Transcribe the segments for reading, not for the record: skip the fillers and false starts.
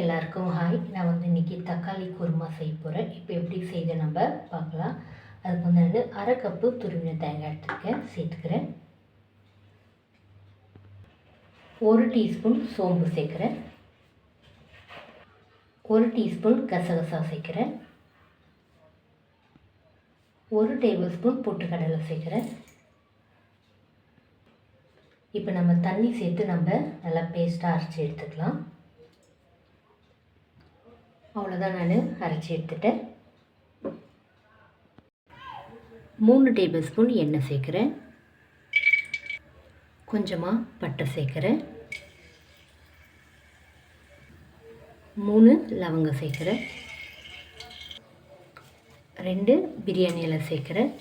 எல்லாருக்கும் ஹாய். நான் இன்றைக்கி தக்காளி குருமா செய்ய போகிறேன். இப்போ எப்படி செய்த நம்ம பார்க்கலாம். அதுக்கு அரை கப்பு துருவின தேங்காய் எடுத்துருக்கேன், சேர்த்துக்கிறேன். 1 டீஸ்பூன் சோம்பு சேர்க்குறேன். 1 டீஸ்பூன் கசகசா சேர்க்குறேன். 1 டேபிள் ஸ்பூன் பொட்டுக்கடலை சேர்க்குறேன். இப்போ நம்ம தண்ணி சேர்த்து நம்ம நல்லா பேஸ்ட்டாக அரைச்சி எடுத்துக்கலாம். அவ்வளோதான், நான் அரைச்சி எடுத்துட்டேன். 3 டேபிள் ஸ்பூன் எண்ணெய் சேர்க்குறேன். கொஞ்சமாக பட்டை சேர்க்குறேன். 3 லவங்கம் சேர்க்குறேன். 2 பிரியாணி இலை சேர்க்குறேன்.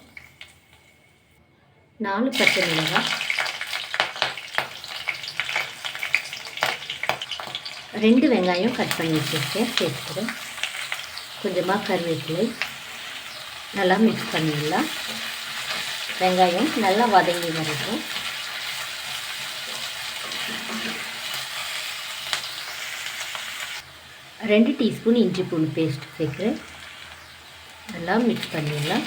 4 பச்சை மிளகாய், 2 வெங்காயம் கட் பண்ணி வச்சுருக்கேன், சேர்த்துக்கிறேன். கொஞ்சமாக கருவேப்பிலை, நல்லா மிக்ஸ் பண்ணிடலாம். வெங்காயம் நல்லா வதங்கி வரட்டும். ரெண்டு டீஸ்பூன் இஞ்சி பூண்டு பேஸ்ட் சேர்க்குறேன். நல்லா மிக்ஸ் பண்ணிடலாம்.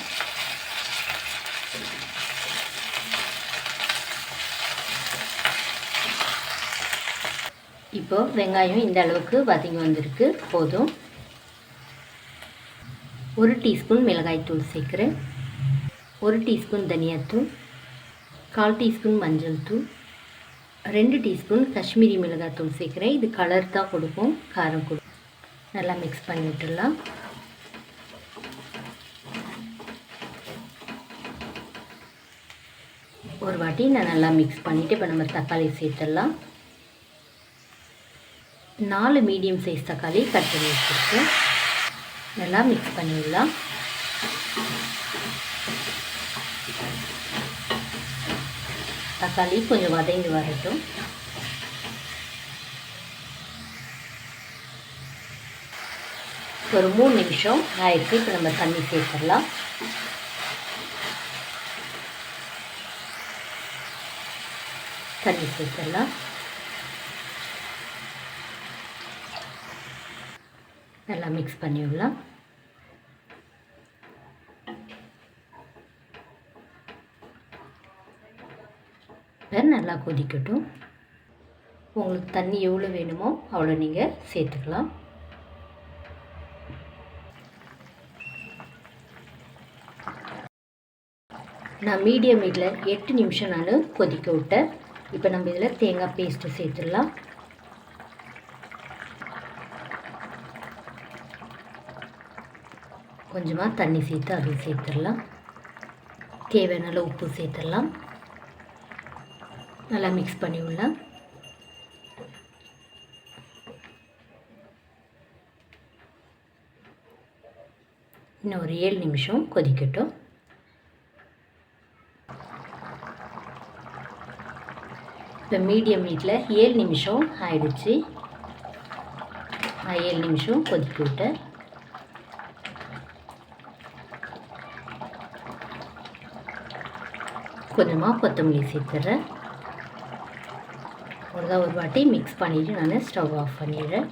இப்போ வெங்காயம் இந்த அளவுக்கு வதங்கி வந்திருக்கு, போதும். 1 டீஸ்பூன் மிளகாய்த்தூள் சேர்க்குறேன். 1 டீஸ்பூன் தனியாத்தூள், 1/4 டீஸ்பூன் மஞ்சள் தூள், 2 டீஸ்பூன் காஷ்மீரி மிளகாய்த்தூள் சேர்க்குறேன். இது கலர் தான் கொடுக்கும், காரம் கொடுக்கும். நல்லா மிக்ஸ் பண்ணி விட்டுடலாம். ஒரு வாட்டி நான் நல்லா மிக்ஸ் பண்ணிவிட்டு இப்போ நம்ம தக்காளி சேர்த்துடலாம். 4 மீடியம் சைஸ் தக்காளி கட் பண்ணி வச்சுருக்கேன். நல்லா மிக்ஸ் பண்ணிடலாம். தக்காளி கொஞ்சம் வதங்கி வரட்டும். ஒரு 3 நிமிஷம் ஆயிடுச்சு. இப்போ நம்ம தண்ணி சேர்த்துடலாம். தண்ணி சேர்த்துடலாம். நல்லா மிக்ஸ் பண்ணி விடலாம். நல்லா கொதிக்கட்டும். உங்களுக்கு தண்ணி எவ்வளோ வேணுமோ அவ்வளோ நீங்கள் சேர்த்துக்கலாம். நான் மீடியம் ஹீட்டில் 8 நிமிஷம் நான் கொதிக்க விட்டேன். இப்போ நம்ம இதில் தேங்காய் பேஸ்ட்டு சேர்த்துடலாம். கொஞ்சமாக தண்ணி சேர்த்து அதையும் சேர்த்துடலாம். தேவையான உப்பு சேர்த்துடலாம். நல்லா மிக்ஸ் பண்ணி விடலாம். இன்னும் ஒரு 7 நிமிஷம் கொதிக்கட்டும். இப்போ மீடியம் ஹீட்டில் 7 நிமிஷம் ஆயிடுச்சு. நான் 7 நிமிஷம் கொதிக்க விட்டேன். கொஞ்சமாக கொத்தமல்லி சேர்த்துட்றேன். ஒரு வாட்டி மிக்ஸ் பண்ணிவிட்டு நான் ஸ்டவ் ஆஃப் பண்ணிடுறேன்.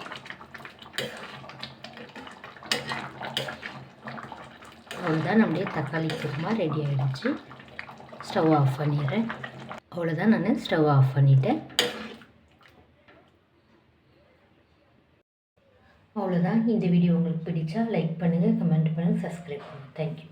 அவ்வளோதான், நம்மளுடைய தக்காளி குருமா ரெடி ஆகிடுச்சு. ஸ்டவ் ஆஃப் பண்ணிடுறேன். அவ்வளோதான், நான் ஸ்டவ் ஆஃப் பண்ணிட்டேன். அவ்வளோதான். இந்த வீடியோ உங்களுக்கு பிடிச்சா லைக் பண்ணுங்கள், கமெண்ட் பண்ணுங்கள், சப்ஸ்கிரைப் பண்ணுங்கள். தேங்க்யூ.